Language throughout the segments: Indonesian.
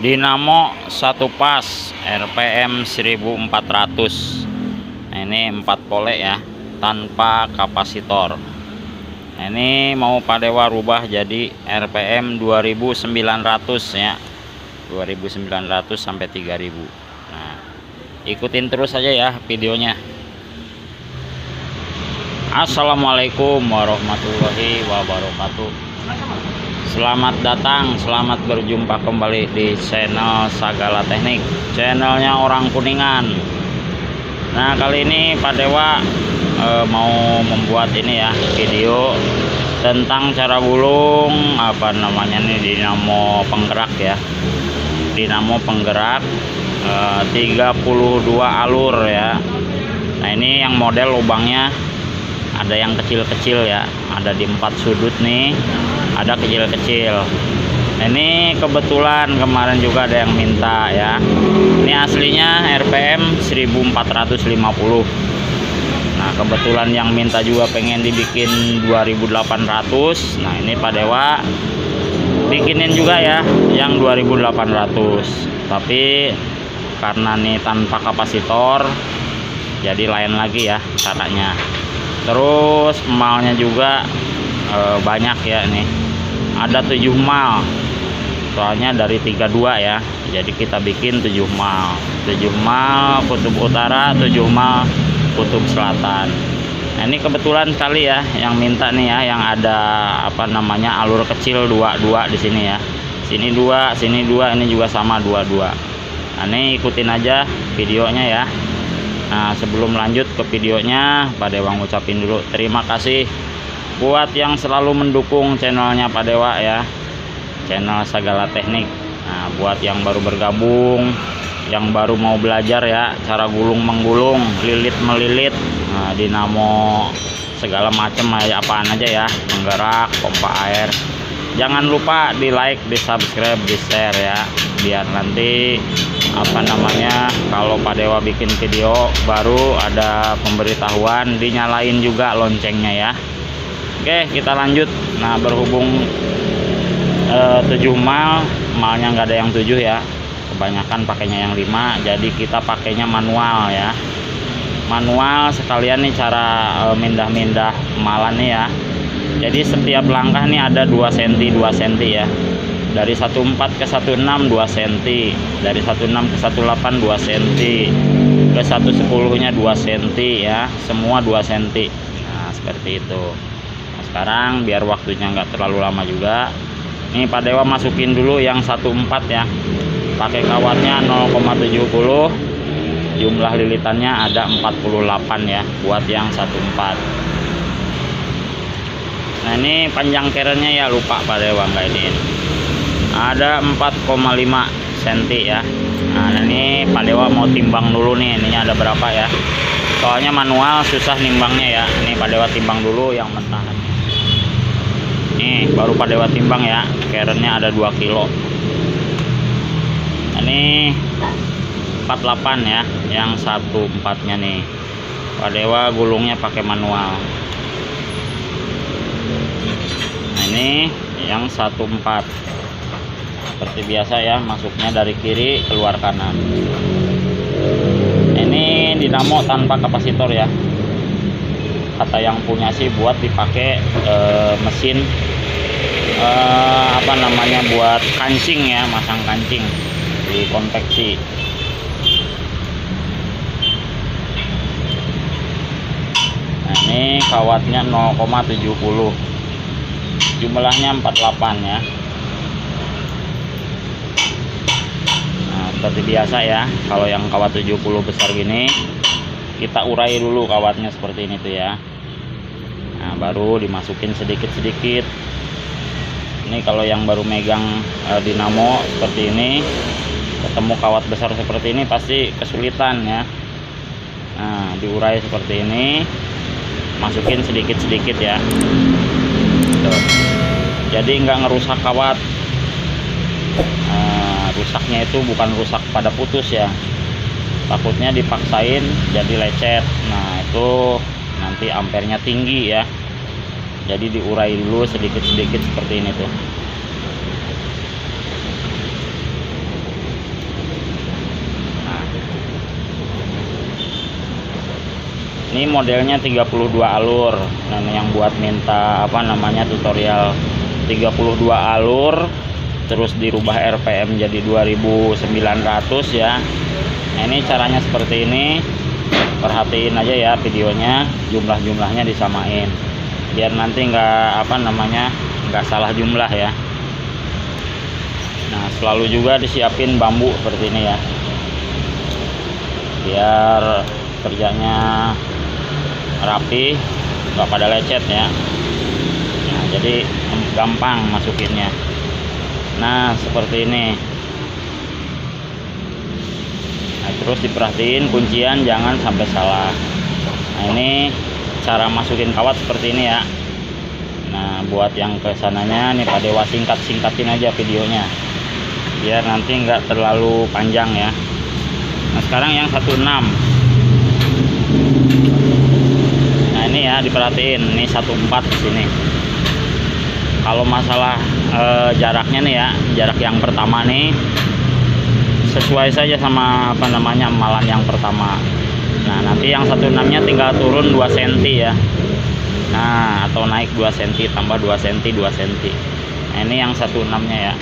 dinamo satu pas RPM 1400. Nah, ini 4 pole ya, tanpa kapasitor. Nah, ini mau Pak Dewa rubah jadi RPM 2900 ya, 2900 sampai 3000. Nah, ikutin terus aja ya videonya. Assalamualaikum warahmatullahi wabarakatuh. Selamat datang, selamat berjumpa kembali di channel Sagala Teknik, channelnya orang Kuningan. Nah, kali ini Pak Dewa mau membuat ini ya, video tentang cara gulung apa namanya nih, dinamo penggerak ya, dinamo penggerak 32 alur ya. Nah, ini yang model lubangnya ada yang kecil-kecil ya, ada di 4 sudut nih, ada kecil-kecil. Ini kebetulan kemarin juga ada yang minta ya. Ini aslinya RPM 1450. Nah, kebetulan yang minta juga pengen dibikin 2800. Nah, ini Pak Dewa bikinin juga ya yang 2800. Tapi karena nih tanpa kapasitor, jadi lain lagi ya caranya. Terus malnya juga banyak ya nih, ada 7 mal, soalnya dari 32 ya, jadi kita bikin 7 mal, 7 mal kutub utara, 7 mal kutub selatan. Nah, ini kebetulan sekali ya yang minta nih ya, yang ada apa namanya alur kecil 22 di sini ya, sini 2, sini 2, ini juga sama 22. Nah, ini ikutin aja videonya ya. Nah, sebelum lanjut ke videonya, Pak Dewa ngucapin dulu terima kasih buat yang selalu mendukung channelnya Pak Dewa ya, channel Sagala Teknik. Nah, buat yang baru bergabung, yang baru mau belajar ya cara gulung menggulung, lilit melilit, nah, dinamo segala macam ya, apaan aja ya, penggerak, pompa air. Jangan lupa di like, di subscribe, di share ya, biar nanti apa namanya kalau Pak Dewa bikin video baru ada pemberitahuan, dinyalain juga loncengnya ya. Oke, kita lanjut. Nah, berhubung 7 malnya nggak ada yang 7 ya, kebanyakan pakainya yang 5, jadi kita pakainya manual ya, manual sekalian nih cara mindah-mindah malan nih ya. Jadi setiap langkah nih ada 2 cm 2 cm ya, dari 14 ke 16 2 cm, dari 16 ke 18 2 cm, ke 110 nya 2 cm ya, semua 2 cm. Nah, seperti itu. Nah, sekarang biar waktunya nggak terlalu lama juga, ini Pak Dewa masukin dulu yang 14 ya, pakai kawatnya 0,70, jumlah lilitannya ada 48 ya buat yang 14. Nah, ini panjang kerennya ya, lupa Pak Dewa nggak ini, ada 4,5 cm ya. Nah, ini Pak Dewa mau timbang dulu nih, ininya ada berapa ya, soalnya manual susah nimbangnya ya. Ini Pak Dewa timbang dulu yang mentah. Nih baru Pak Dewa timbang ya, kerennya ada 2 kilo. Ini 48 ya, yang 14 nya nih Pak Dewa gulungnya pakai manual. Nah, ini yang 14 seperti biasa ya, masuknya dari kiri keluar kanan. Ini dinamo tanpa kapasitor ya, kata yang punya sih buat dipakai mesin apa namanya, buat kancing ya, masang kancing di konveksi. Nah, ini kawatnya 0,70, jumlahnya 48 ya. Nah, seperti biasa ya, kalau yang kawat 70 besar gini kita urai dulu kawatnya seperti ini tuh ya. Nah, baru dimasukin sedikit-sedikit. Ini kalau yang baru megang dinamo seperti ini, ketemu kawat besar seperti ini pasti kesulitan ya. Nah, diurai seperti ini, masukin sedikit-sedikit ya. Tuh. Jadi nggak ngerusak kawat. Rusaknya itu bukan rusak pada putus ya, takutnya dipaksain jadi lecet. Nah, itu nanti ampernya tinggi ya, jadi diurai dulu sedikit-sedikit seperti ini tuh. Ini modelnya 32 alur. Nah, ini yang buat minta apa namanya tutorial 32 alur terus dirubah RPM jadi 2900 ya. Nah, ini caranya seperti ini. Perhatiin aja ya videonya, jumlah-jumlahnya disamain biar nanti nggak apa namanya nggak salah jumlah ya. Nah, selalu juga disiapin bambu seperti ini ya, biar kerjanya rapi, nggak pada lecet ya. Nah, jadi gampang masukinnya. Nah, seperti ini. Nah, terus diperhatiin kuncian jangan sampai salah. Nah, ini cara masukin kawat seperti ini ya. Nah, buat yang kesananya nih Pak Dewa singkatin aja videonya biar nanti nggak terlalu panjang ya. Nah, sekarang yang 16. Nah, ini ya diperhatiin, ini 14 di sini. Kalau masalah jaraknya nih ya, jarak yang pertama nih sesuai saja sama apa namanya amalan yang pertama. Nah, nanti yang 16-nya tinggal turun 2 cm ya. Nah, atau naik 2 cm tambah 2 cm 2 cm. Nah, ini yang 16-nya ya.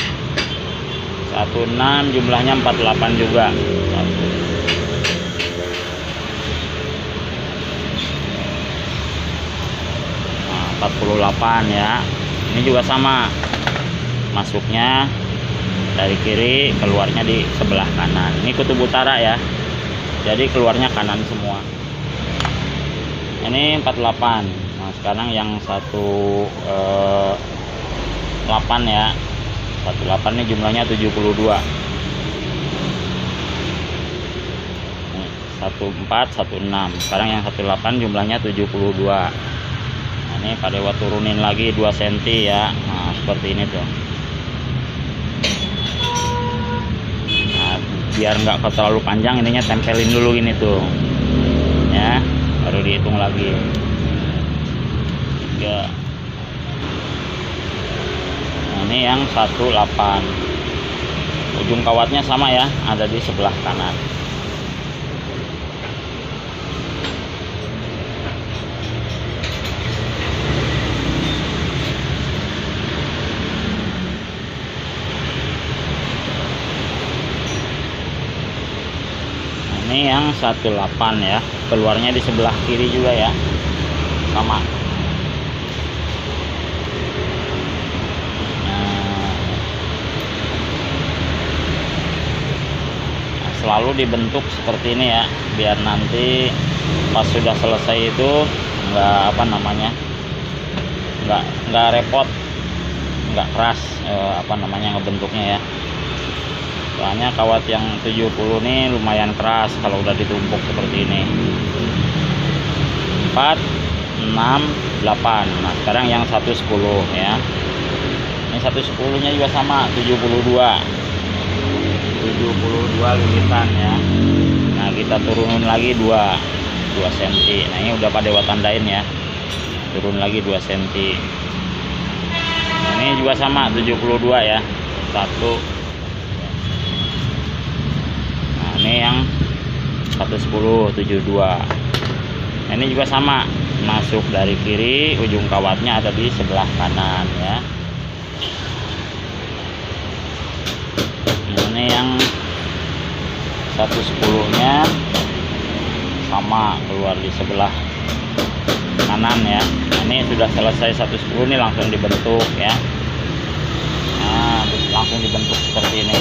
16 jumlahnya 48 juga. Nah, 48 ya. Ini juga sama. Masuknya dari kiri, keluarnya di sebelah kanan. Ini kutub utara ya, jadi keluarnya kanan semua. Ini 48. Nah, sekarang yang 18 ya. 18 ini jumlahnya 72. Nih, 14 16. Sekarang yang 18 jumlahnya 72. Nah, ini Pak Dewa turunin lagi 2 cm ya. Nah, seperti ini tuh. Biar nggak terlalu panjang, ininya tempelin dulu gini tuh ya, baru dihitung lagi 3. Nah, ini yang 18 ujung kawatnya sama ya, ada di sebelah kanan. Ini yang 18 ya, keluarnya di sebelah kiri juga ya, sama. Nah, selalu dibentuk seperti ini ya, biar nanti pas sudah selesai itu nggak apa namanya nggak repot, nggak keras apa namanya ngebentuknya ya. Soalnya kawat yang 70 ini lumayan keras kalau udah ditumpuk seperti ini. 4 6 8. Nah, sekarang yang 110 ya. Ini 110 nya juga sama 72 lilitan ya. Nah, kita turunin lagi 2 cm. Nah, ini udah Pak Dewa tandain ya, turun lagi 2 cm. Nah, ini juga sama 72 ya. 1. Ini yang 110 72. Nah, ini juga sama, masuk dari kiri, ujung kawatnya ada di sebelah kanan ya. Nah, ini yang 110 nya sama, keluar di sebelah kanan ya. Nah, ini sudah selesai 110, ini langsung dibentuk ya. Nah, langsung dibentuk seperti ini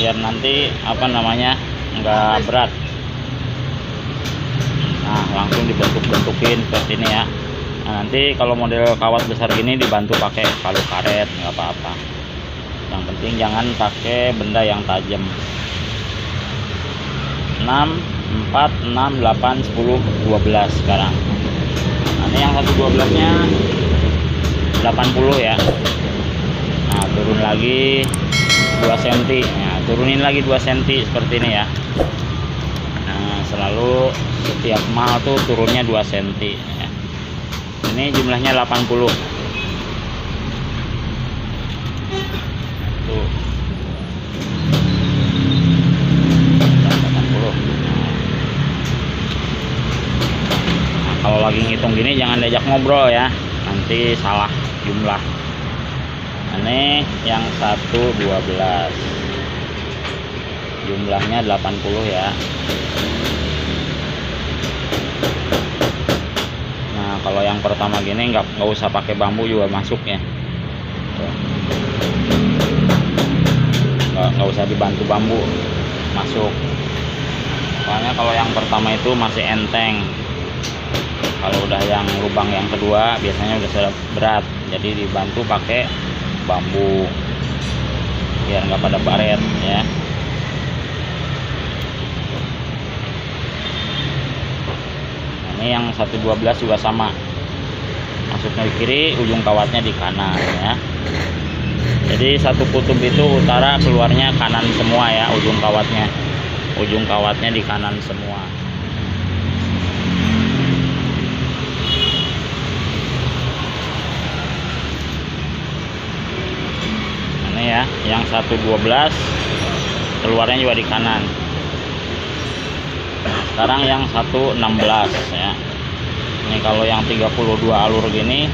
biar nanti apa namanya nggak berat. Nah, langsung dibentukin seperti ini ya. Nah, nanti kalau model kawat besar gini dibantu pakai palu karet, nggak apa-apa. Yang penting jangan pakai benda yang tajam. 6 4 6 8 10 12 sekarang. Nah, ini yang 112 nya 80 ya. Nah, turun lagi 2 cm. Nah, turunin lagi 2 cm seperti ini ya. Nah, selalu setiap mal tuh turunnya 2 cm ya. Ini jumlahnya 80. Tuh. 80. ngitung gini jangan diajak ngobrol ya, nanti salah jumlah. Ini yang 112 jumlahnya 80 ya. Nah kalau yang pertama gini nggak usah pakai bambu juga masuk ya, nggak usah dibantu bambu masuk. Soalnya kalau yang pertama itu masih enteng, kalau udah yang lubang yang kedua biasanya udah berat, jadi dibantu pakai bambu biar nggak pada baret ya. Ini yang 112 juga sama, masuknya di kiri, ujung kawatnya di kanan ya. Jadi satu kutub itu utara, keluarnya kanan semua ya, ujung kawatnya di kanan semua. Ini ya, yang 112 keluarnya juga di kanan. Sekarang yang 116 ya. Ini kalau yang 32 alur gini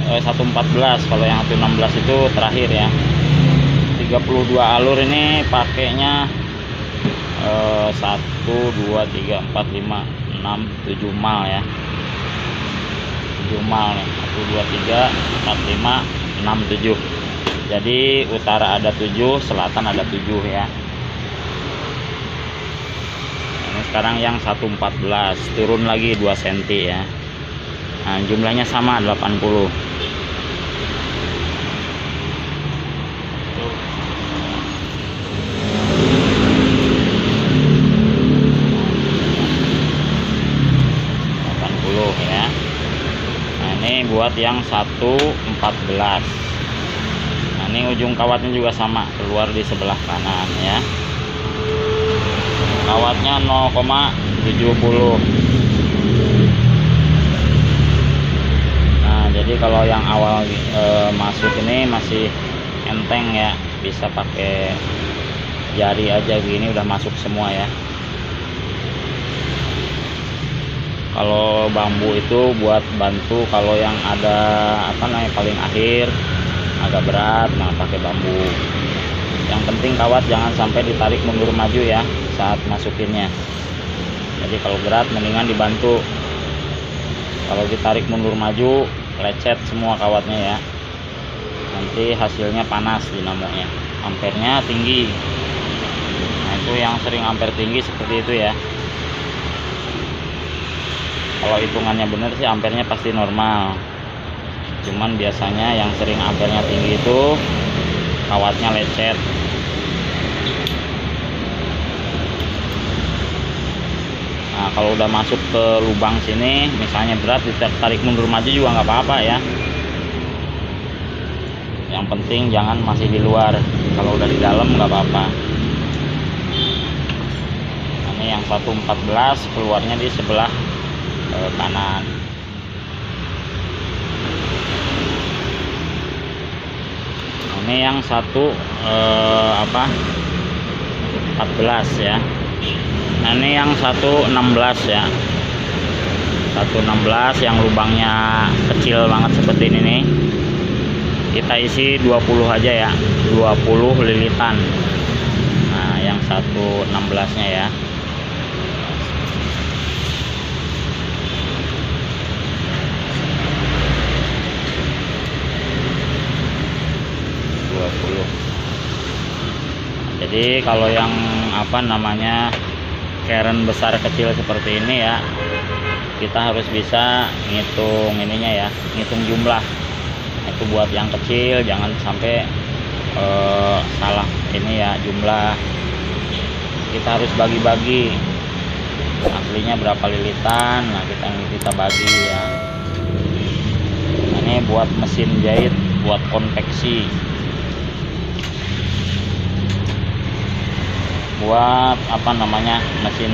114, kalau yang 116 itu terakhir ya. 32 alur ini pakainya 1 2 3 4 5 6 7 mal ya. 7 mal nih, 1 2 3 4 5 6 7. Jadi utara ada 7, selatan ada 7 ya. Ini sekarang yang 114, turun lagi 2 cm ya. Nah, jumlahnya sama 80. Ya. Nah, ini buat yang 114. Nah, ini ujung kawatnya juga sama, keluar di sebelah kanan ya. Kawatnya 0,70. Nah, jadi kalau yang awal masuk ini masih enteng ya, bisa pakai jari aja gini udah masuk semua ya. Kalau bambu itu buat bantu, kalau yang ada apa namanya paling akhir agak berat, nah pakai bambu. Yang penting kawat jangan sampai ditarik mundur maju ya saat masukinnya. Jadi kalau berat mendingan dibantu. Kalau ditarik mundur maju lecet semua kawatnya ya. Nanti hasilnya panas dinamonya, ampernya tinggi. Nah itu yang sering ampere tinggi seperti itu ya. Kalau hitungannya benar sih ampernya pasti normal, cuman biasanya yang sering ampernya tinggi itu kawatnya lecet. Nah kalau udah masuk ke lubang sini misalnya berat, ditarik mundur maju juga nggak apa-apa ya. Yang penting jangan masih di luar, kalau udah di dalam nggak apa-apa. Nah, ini yang 114 keluarnya di sebelah kanan. Ini yang 14 ya. Nah ini yang 116 ya. 116 yang lubangnya kecil banget seperti ini nih. Kita isi 20 aja ya, 20 lilitan. Nah yang 116 nya ya. Jadi kalau yang apa namanya keren besar kecil seperti ini ya, kita harus bisa ngitung ininya ya, ngitung jumlah. Itu buat yang kecil jangan sampai salah ini ya jumlah. Kita harus bagi-bagi aslinya berapa lilitan, nah kita bagi ya. Nah, ini buat mesin jahit, buat konveksi, buat apa namanya mesin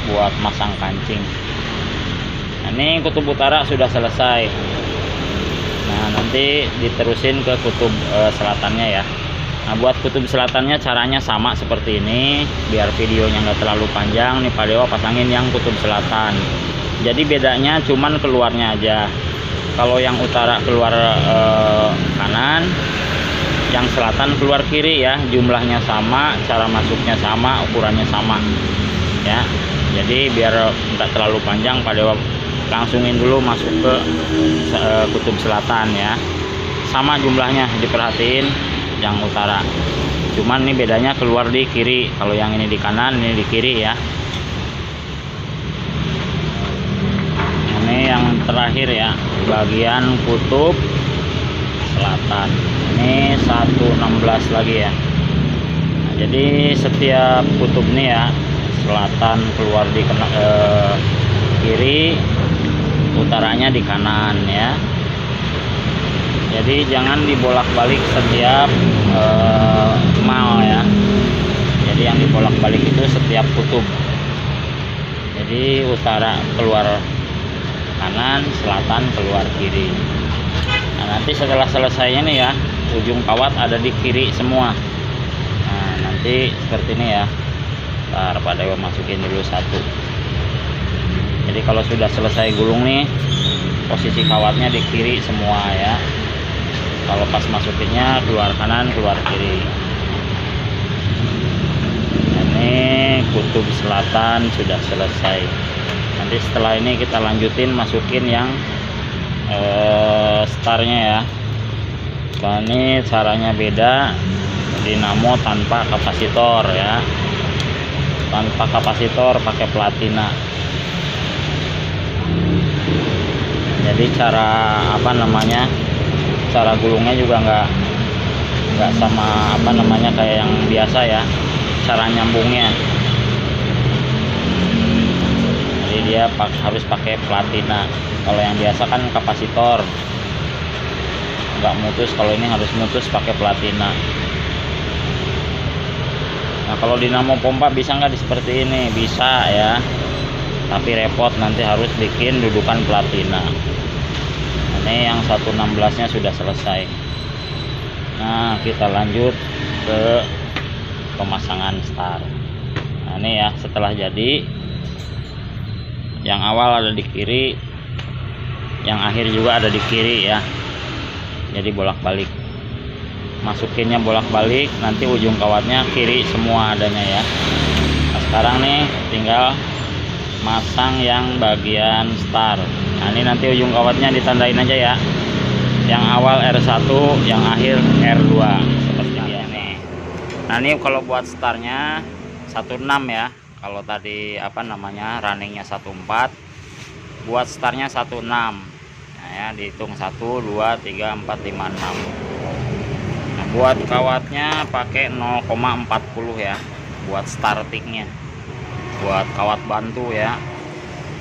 buat masang kancing. Nah, ini kutub utara sudah selesai. Nah nanti diterusin ke kutub selatannya ya. Nah buat kutub selatannya caranya sama seperti ini, biar videonya nggak terlalu panjang nih Pak Dewa pasangin yang kutub selatan. Jadi bedanya cuman keluarnya aja. Kalau yang utara keluar kanan, yang selatan keluar kiri ya. Jumlahnya sama, cara masuknya sama, ukurannya sama ya. Jadi biar nggak terlalu panjang, Pak Dewa langsungin dulu masuk ke kutub selatan ya. Sama jumlahnya, diperhatiin yang utara. Cuman ini bedanya keluar di kiri. Kalau yang ini di kanan, ini di kiri ya. Ini yang terakhir ya, bagian kutub selatan. Ini 116 lagi ya. Nah, jadi setiap kutub nih ya, selatan keluar di kiri, utaranya di kanan ya. Jadi jangan dibolak-balik setiap mal ya. Jadi yang dibolak-balik itu setiap kutub. Jadi utara keluar kanan, selatan keluar kiri. Nah, nanti setelah selesainya nih ya, ujung kawat ada di kiri semua. Nah, nanti seperti ini ya. Ntar Pak Dewa masukin dulu satu. Jadi kalau sudah selesai gulung nih, posisi kawatnya di kiri semua ya. Kalau pas masukinnya keluar kanan, keluar kiri. Ini kutub selatan sudah selesai. Nanti setelah ini kita lanjutin masukin yang starnya ya. Nah, ini caranya beda, dinamo tanpa kapasitor ya. Tanpa kapasitor pakai platina. Jadi cara cara gulungnya juga nggak sama kayak yang biasa ya, cara nyambungnya. Jadi dia harus pakai platina. Kalau yang biasa kan kapasitor, nggak mutus. Kalau ini harus mutus pakai platina. Nah, kalau dinamo pompa bisa nggak seperti ini? Bisa ya, tapi repot, nanti harus bikin dudukan platina. Ini yang 116 nya sudah selesai. Nah, kita lanjut ke pemasangan star. Nah, ini ya, setelah jadi, yang awal ada di kiri, yang akhir juga ada di kiri ya. Jadi bolak-balik, masukinnya bolak-balik, nanti ujung kawatnya kiri semua adanya ya. Nah, sekarang nih tinggal masang yang bagian star. Nah, ini nanti ujung kawatnya ditandain aja ya. Yang awal R1, yang akhir R2 seperti ini. Nah, ini kalau buat starnya 16 ya. Kalau tadi runningnya 14, buat starnya 16. Nah, ya, dihitung 1 2 3 4 5 6. Nah, buat kawatnya pakai 0,40 ya. Buat startingnya, buat kawat bantu ya,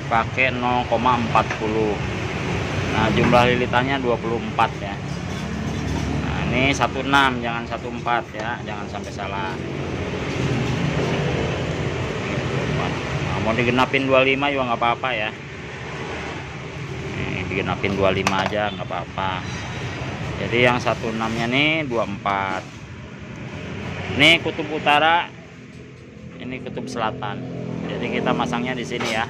pakai 0,40. Nah, jumlah lilitannya 24 ya. Nah, ini 16, jangan 14 ya, jangan sampai salah. Nah, mau digenapin 25 juga nggak apa-apa ya. Nih, digenapin 25 aja nggak apa-apa. Jadi yang 16 nya nih 24. Ini kutub utara, ini kutub selatan. Jadi kita masangnya di sini ya,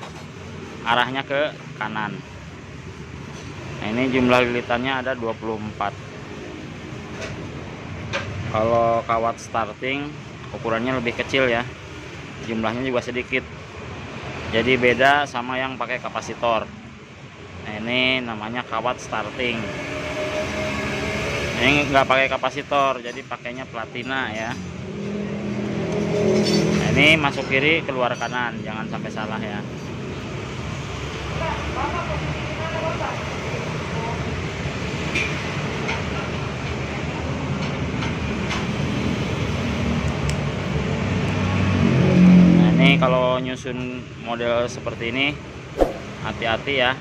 arahnya ke kanan. Nah, ini jumlah lilitannya ada 24. Kalau kawat starting ukurannya lebih kecil ya, jumlahnya juga sedikit. Jadi beda sama yang pakai kapasitor. Nah, ini namanya kawat starting. Ini nggak pakai kapasitor, jadi pakainya platina ya. Nah, ini masuk kiri keluar kanan, jangan sampai salah ya. Nah, ini kalau nyusun model seperti ini hati-hati ya,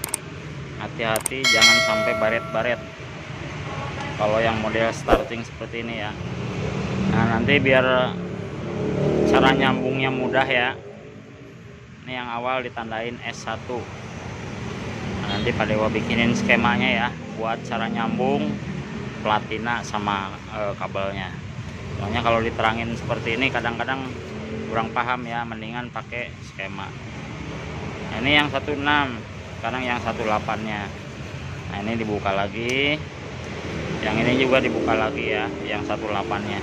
hati-hati jangan sampai baret-baret kalau yang model starting seperti ini ya. Nah, nanti biar cara nyambungnya mudah ya, ini yang awal ditandain S1. Nah, nanti Pak Dewa bikinin skemanya ya, buat cara nyambung platina sama kabelnya. Soalnya kalau diterangin seperti ini kadang-kadang kurang paham ya, mendingan pakai skema. Nah, ini yang 16. sekarang yang 18 nya. Nah ini dibuka lagi, yang ini juga dibuka lagi ya, yang 18 nya.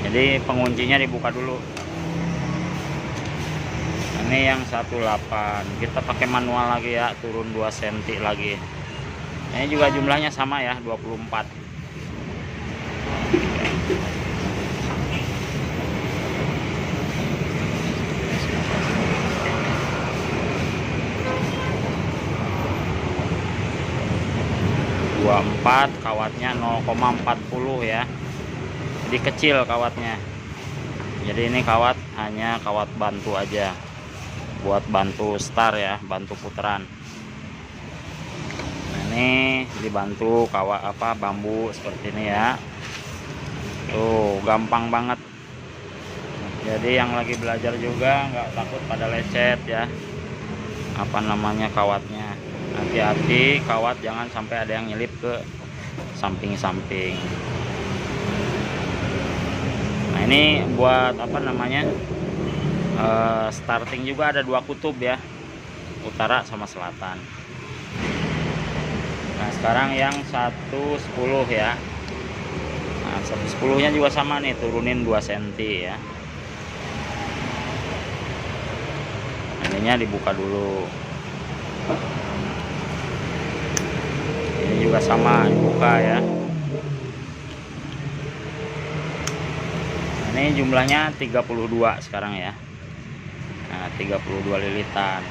Jadi penguncinya dibuka dulu. Ini yang 18, kita pakai manual lagi ya, turun 2 cm lagi. Ini juga jumlahnya sama ya, 24. Kawatnya 0,40 ya, jadi kecil kawatnya. Jadi ini kawat hanya kawat bantu aja, buat bantu star ya, bantu putaran. Nah, ini dibantu kawat bambu seperti ini ya. Tuh gampang banget. Jadi yang lagi belajar juga nggak takut pada lecet ya, kawatnya. Hati-hati kawat, jangan sampai ada yang nyelip ke samping-samping. Nah ini buat starting juga ada 2 kutub ya, utara sama selatan. Nah sekarang yang 110 ya. Nah 110 nya juga sama nih, turunin 2 cm ya. Ininya dibuka dulu. Ini juga sama, dibuka ya. Ini jumlahnya 32 sekarang ya. Nah 32 lilitan.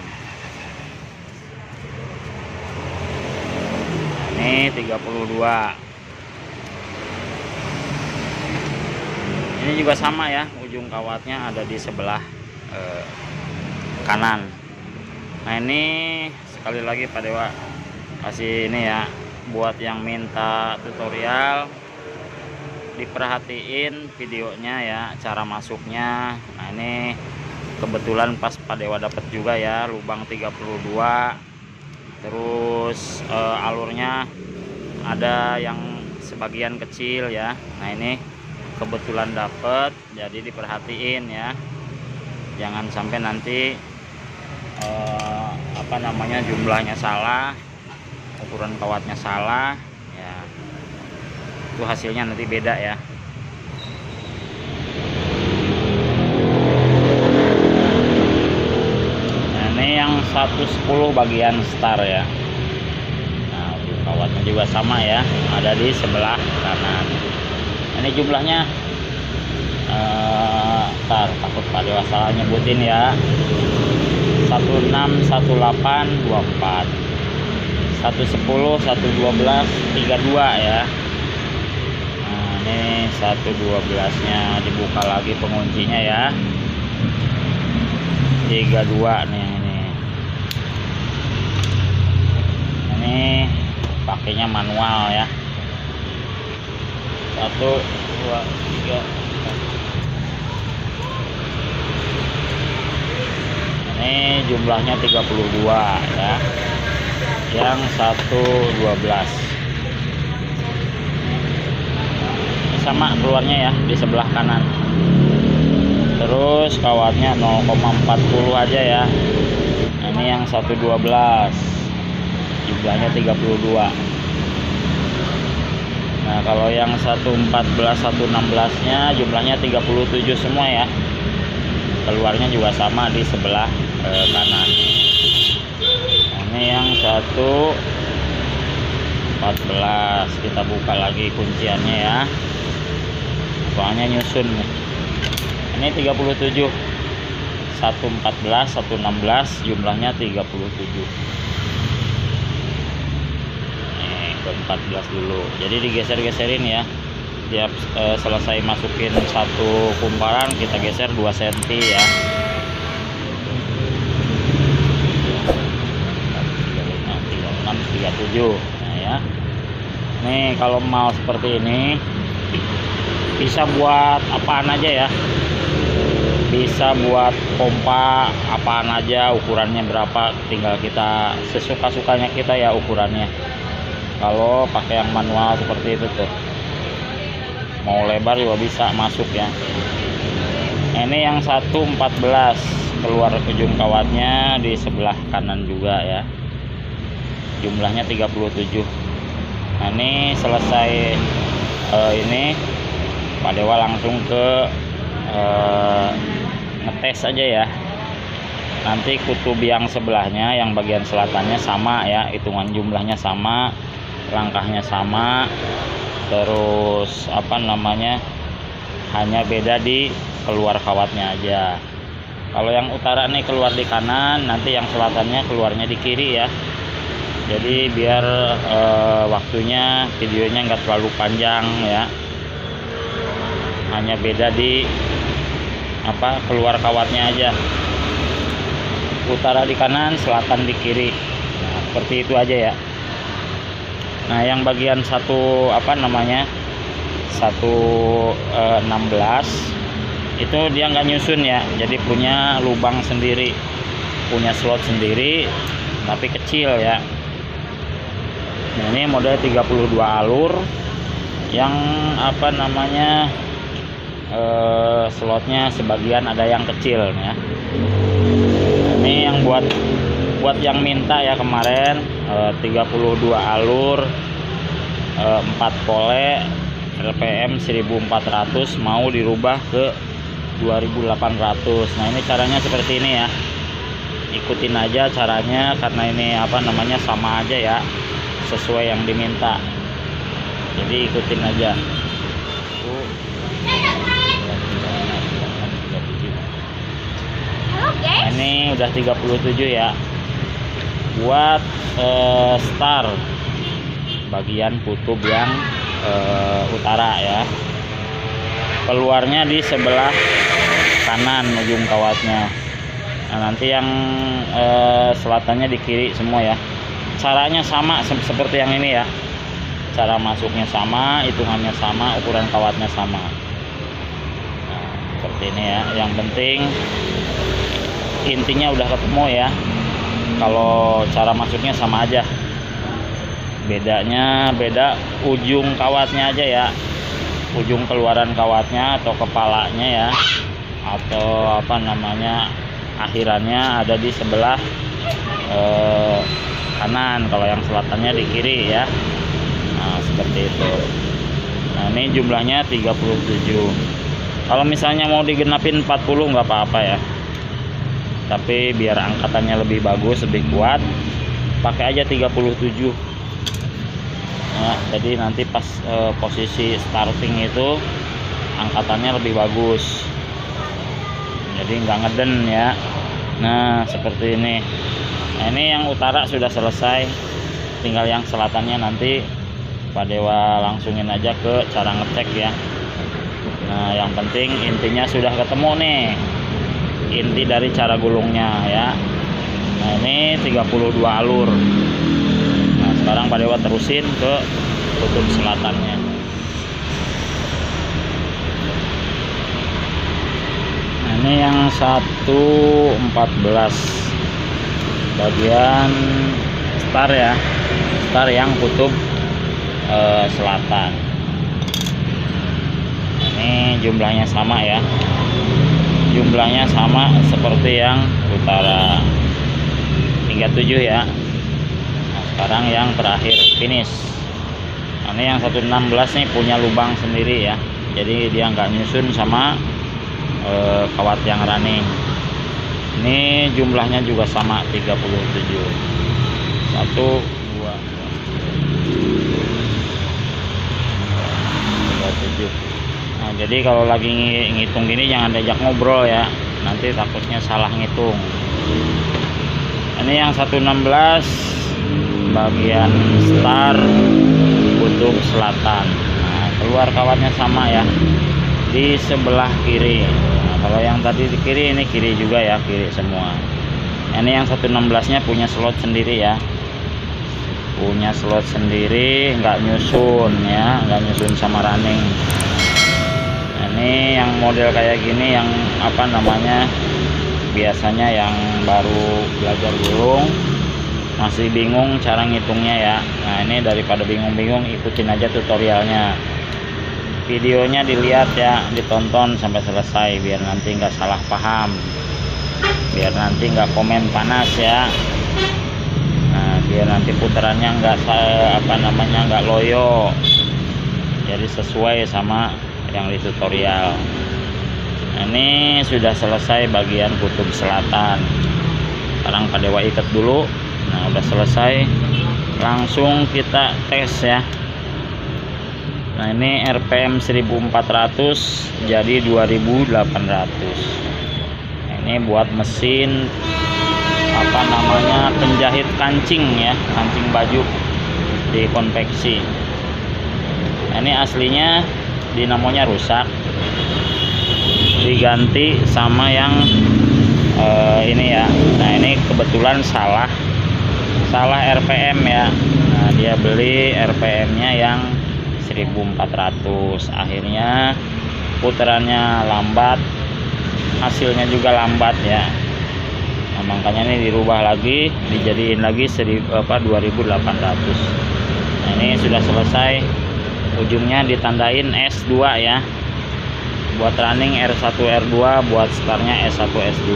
Ini 32. Ini juga sama ya, ujung kawatnya ada di sebelah kanan. Nah ini sekali lagi Pak Dewa kasih ini ya, buat yang minta tutorial, diperhatiin videonya ya, cara masuknya. Nah ini kebetulan pas Pak Dewa dapat juga ya, lubang 32, terus alurnya ada yang sebagian kecil ya. Nah ini kebetulan dapat, jadi diperhatiin ya, jangan sampai nanti jumlahnya salah, ukuran kawatnya salah ya, itu hasilnya nanti beda ya. Nah, ini yang 110 bagian star ya. Nah ujung kawatnya juga sama ya, ada di sebelah kanan. Ini jumlahnya takut Pak Dewa salah nyebutin ya, 16, 18, 24, 110, 112, 32 ya. Nah ini 112 nya dibuka lagi penguncinya ya, 32 nih. Ini pakainya manual ya, 1, 2, 3. Ini jumlahnya 32 ya, yang 112 sama keluarnya ya, di sebelah kanan. Terus kawatnya 0,40 aja ya. Nah, ini yang 112 jumlahnya 32. Nah kalau yang 114, 116 nya jumlahnya 37 semua ya, keluarnya juga sama di sebelah kanan. Nah, ini yang 114, kita buka lagi kunciannya ya, soalnya nyusun nih. Ini 37, 114, 116 jumlahnya 37. Nih ke 14 dulu, jadi digeser-geserin ya. Tiap selesai masukin satu kumparan kita geser 2 cm ya. 37. Nah ya, nih kalau mau seperti ini bisa buat apaan aja ya, bisa buat pompa apaan aja, ukurannya berapa tinggal kita sesuka-sukanya kita ya ukurannya. Kalau pakai yang manual seperti itu tuh, mau lebar juga bisa masuk ya. Ini yang 114 keluar ujung kawatnya di sebelah kanan juga ya. jumlahnya 37. Nah ini selesai ini Pak Dewa langsung ke ngetes aja ya. Nanti kutub yang sebelahnya, yang bagian selatannya sama ya, hitungan jumlahnya sama, langkahnya sama, terus apa namanya, hanya beda di keluar kawatnya aja. Kalau yang utara nih keluar di kanan, nanti yang selatannya keluarnya di kiri ya. Jadi biar waktunya videonya nggak terlalu panjang ya, hanya beda di apa, keluar kawatnya aja, utara di kanan, selatan di kiri. Nah, seperti itu aja ya. Nah yang bagian satu apa namanya, 116 itu dia nggak nyusun ya, jadi punya lubang sendiri, punya slot sendiri tapi kecil ya. Nah, ini model 32 alur yang apa namanya, slotnya sebagian ada yang kecil ya. Ini yang buat yang minta ya kemarin, 32 alur, 4 pole, RPM 1400, mau dirubah ke 2800. Nah ini caranya seperti ini ya, ikutin aja caranya, karena ini apa namanya, sama aja ya, sesuai yang diminta, jadi ikutin aja. Nah, ini udah 37 ya, buat star bagian kutub yang utara ya, keluarnya di sebelah kanan ujung kawatnya. Nah nanti yang selatannya di kiri semua ya. Caranya sama seperti yang ini ya, cara masuknya sama, hitungannya sama, ukuran kawatnya sama. Nah, seperti ini ya. Yang penting intinya udah ketemu ya. Kalau cara masuknya sama aja, bedanya beda ujung kawatnya aja ya, ujung keluaran kawatnya atau kepalanya ya, atau apa namanya, akhirannya ada di sebelah kanan, kalau yang selatannya di kiri ya. Nah seperti itu. Nah ini jumlahnya 37. Kalau misalnya mau digenapin 40 nggak apa-apa ya, tapi biar angkatannya lebih bagus, lebih kuat, pakai aja 37. Nah, jadi nanti pas posisi starting itu angkatannya lebih bagus, jadi nggak ngeden ya. Nah seperti ini. Nah ini yang utara sudah selesai, tinggal yang selatannya nanti Pak Dewa langsungin aja ke cara ngecek ya. Nah yang penting intinya sudah ketemu nih, inti dari cara gulungnya ya. Nah ini 32 alur. Nah sekarang Pak Dewa terusin ke kutub selatannya. Nah ini yang 114 bagian star ya, star yang kutub selatan. Ini jumlahnya sama ya, jumlahnya sama seperti yang utara, 37 ya. Nah sekarang yang terakhir finish. Nah, ini yang 116 nih punya lubang sendiri ya, jadi dia nggak nyusun sama kawat yang running. Ini jumlahnya juga sama 37. 1, 2, 37. Nah jadi kalau lagi ngitung gini jangan diajak ngobrol ya, nanti takutnya salah ngitung. Ini yang 116 bagian star kutub selatan. Nah keluar kawatnya sama ya, di sebelah kiri. Nah, kalau yang tadi di kiri, ini kiri juga ya, kiri semua. Ini yang 116 nya punya slot sendiri ya, punya slot sendiri, nggak nyusun ya, nggak nyusun sama running. Nah, ini yang model kayak gini, yang apa namanya, biasanya yang baru belajar gulung masih bingung cara ngitungnya ya. Nah ini daripada bingung-bingung, ikutin aja tutorialnya, videonya dilihat ya, ditonton sampai selesai, biar nanti nggak salah paham, biar nanti nggak komen panas ya. Nah biar nanti putarannya nggak loyo, jadi sesuai sama yang di tutorial. Nah, ini sudah selesai bagian kutub selatan. Sekarang Pak Dewa ikat dulu. Nah, udah selesai, langsung kita tes ya. Nah, ini RPM 1400 jadi 2800. Nah, ini buat mesin penjahit kancing ya, kancing baju di konveksi. Nah, ini aslinya dinamonya rusak, diganti sama yang ini ya. Nah, ini kebetulan salah RPM ya. Nah, dia beli RPM nya yang 1400, akhirnya putarannya lambat, hasilnya juga lambat ya. Nah, makanya ini dirubah lagi, dijadiin lagi 2800. Nah, ini sudah selesai, ujungnya ditandain S2 ya, buat running R1 R2, buat startnya S1 S2.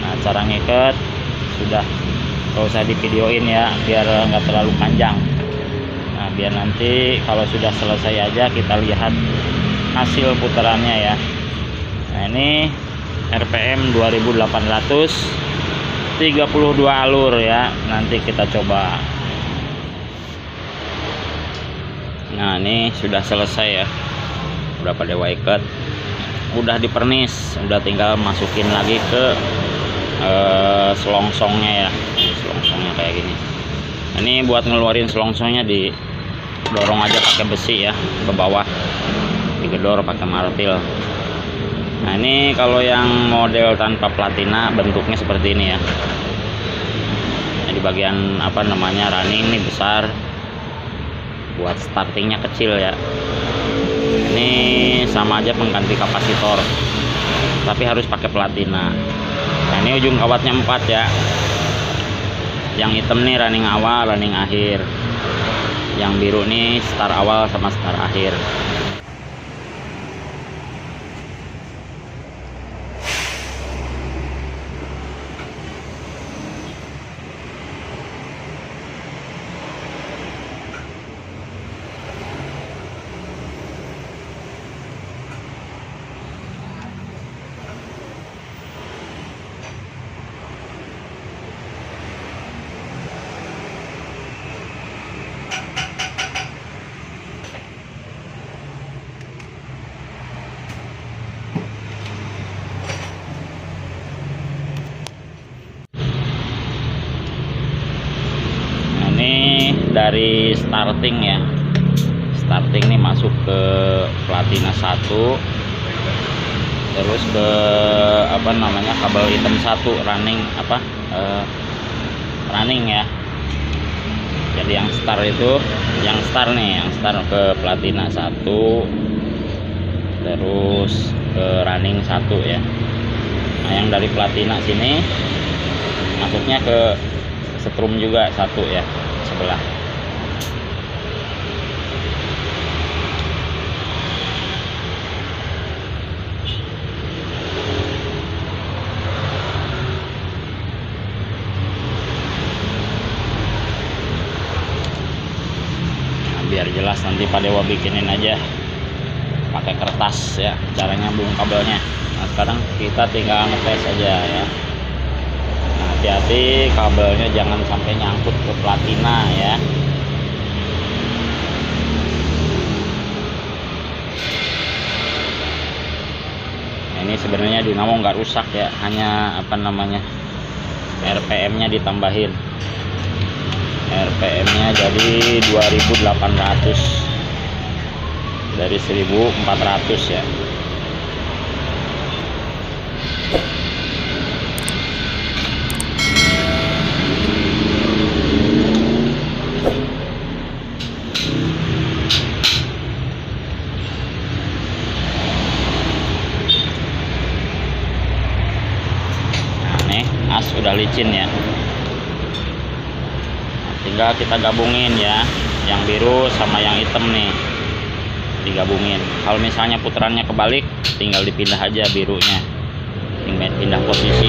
Nah, cara ngikat sudah, gak usah divideoin ya, biar nggak terlalu panjang. Nah, biar nanti kalau sudah selesai aja kita lihat hasil putarannya ya. Nah, ini RPM 2800, 32 alur ya, nanti kita coba. Nah, ini sudah selesai ya, udah pada ikat, udah dipernis, udah tinggal masukin lagi ke selongsongnya ya. Selongsongnya kayak gini. Ini buat ngeluarin selongsongnya didorong aja pakai besi ya ke bawah, digedor pakai martil. Nah, ini kalau yang model tanpa platina bentuknya seperti ini ya. Nah, di bagian running ini besar, buat startingnya kecil ya. Ini sama aja pengganti kapasitor, tapi harus pakai platina. Nah, ini ujung kawatnya 4 ya. Yang hitam nih running awal, running akhir. Yang biru nih start awal sama start akhir. Dari starting ya, starting nih masuk ke platina 1, terus ke kabel hitam 1 running running ya. Jadi yang start itu, yang start ke platina 1, terus ke running 1 ya. Nah, yang dari platina sini masuknya ke setrum juga 1 ya, sebelah. Biar jelas nanti Pak Dewa bikinin aja pakai kertas ya cara nyambung kabelnya. Nah, sekarang kita tinggal ngetes aja ya. Nah, hati-hati kabelnya jangan sampai nyangkut ke platina ya. Nah, ini sebenarnya dinamo nggak rusak ya, hanya RPM nya ditambahin. RPM nya jadi 2800 dari 1400 ya. Nah, nih as udah licin ya. Tinggal kita gabungin ya, yang biru sama yang hitam nih digabungin. Kalau misalnya putarannya kebalik, tinggal dipindah aja birunya, tinggal pindah posisi.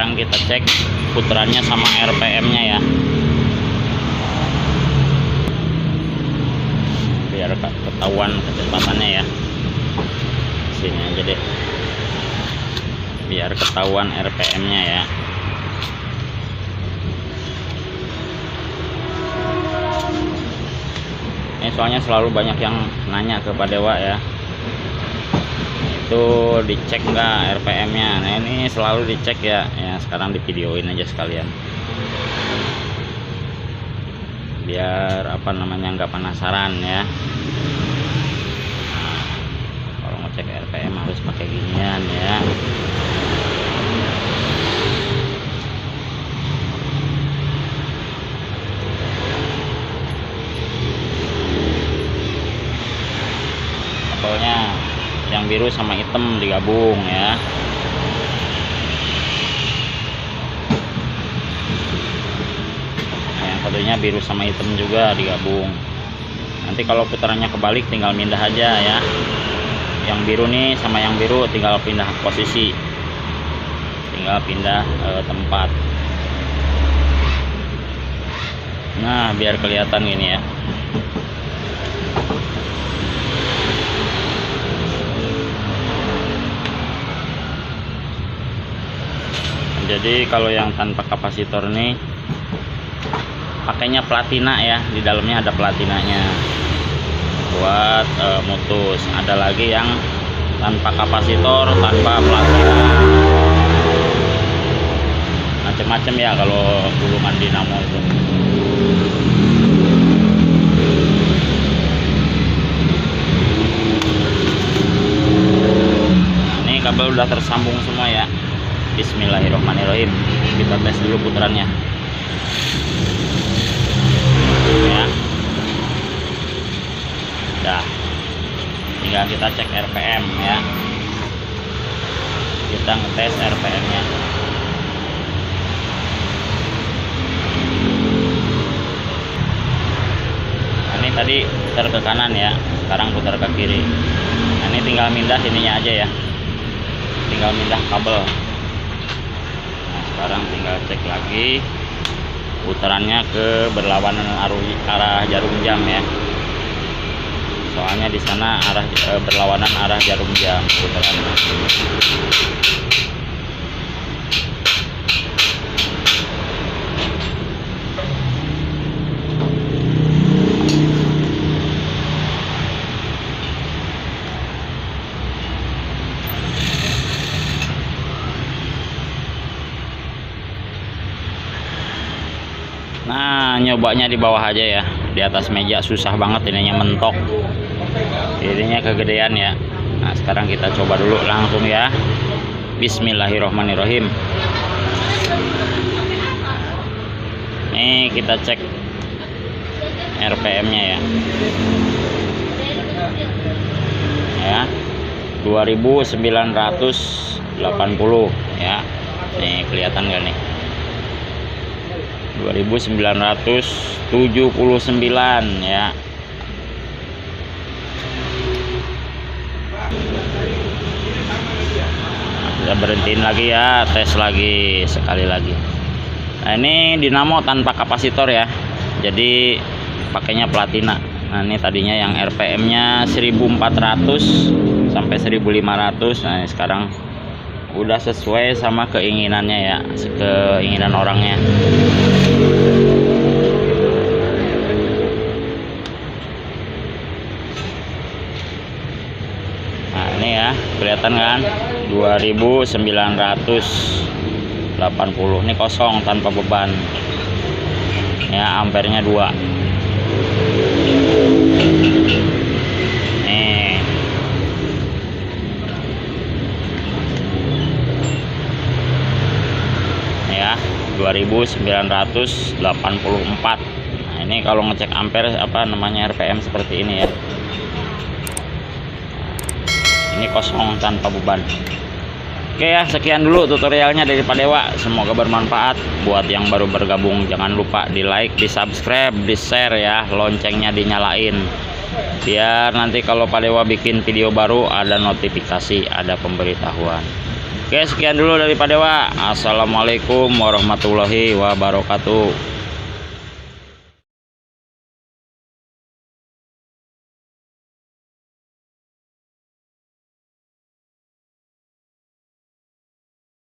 sekarang kita cek putarannya sama RPM-nya ya, biar ketahuan kecepatannya ya. Sini aja deh, biar ketahuan RPM-nya ya. Ini soalnya selalu banyak yang nanya ke Pak Dewa ya, itu dicek nggak RPM-nya. Nah ini selalu dicek ya. Ya sekarang divideoin aja sekalian, biar apa namanya nggak penasaran ya. Nah, kalau ngecek RPM harus pakai ginian ya. Kabelnya yang biru sama hitam digabung ya. Nah, yang satunya biru sama hitam juga digabung. Nanti kalau putarannya kebalik tinggal pindah aja ya. Yang biru nih sama yang biru tinggal pindah posisi, tinggal pindah tempat. Nah biar kelihatan gini ya. Jadi kalau yang tanpa kapasitor nih pakainya platina ya, di dalamnya ada platinanya buat mutus. Ada lagi yang tanpa kapasitor, tanpa platina, macam-macam ya kalau gulungan dinamo itu. Ini kabel udah tersambung semua ya. Bismillahirrahmanirrahim. Kita tes dulu putarannya ya. Dah, tinggal kita cek RPM ya. Kita ngetes RPM nya. Nah, ini tadi putar ke kanan ya, sekarang putar ke kiri. Nah, ini tinggal mindah ininya aja ya, tinggal mindah kabel. Sekarang tinggal cek lagi putarannya ke berlawanan arah jarum jam ya. Soalnya di sana berlawanan arah jarum jam putarannya. Nah nyobanya di bawah aja ya, di atas meja susah banget ininya, mentok, ininya kegedean ya. Nah sekarang kita coba dulu langsung ya. Bismillahirrohmanirrohim. Nih kita cek RPM nya ya, 2980 ya. Nih kelihatan gak nih, 2979 ya. Kita berhentiin lagi ya, tes lagi sekali lagi. Nah ini dinamo tanpa kapasitor ya, jadi pakainya platina. Nah ini tadinya yang RPM nya 1400 sampai 1500. Nah sekarang udah sesuai sama keinginannya ya, keinginan orangnya. Nah ini ya kelihatan kan, 2980 ini kosong tanpa beban ya, ampernya 2. Nih ya, 2984. Nah ini kalau ngecek ampere apa namanya RPM seperti ini ya. Ini kosong tanpa beban. Oke ya, sekian dulu tutorialnya dari Pak Dewa, semoga bermanfaat. Buat yang baru bergabung jangan lupa di like, di subscribe, di share ya, loncengnya dinyalain, biar nanti kalau Pak Dewa bikin video baru ada notifikasi, ada pemberitahuan. Oke, sekian dulu dari Pak Dewa. Assalamualaikum warahmatullahi wabarakatuh.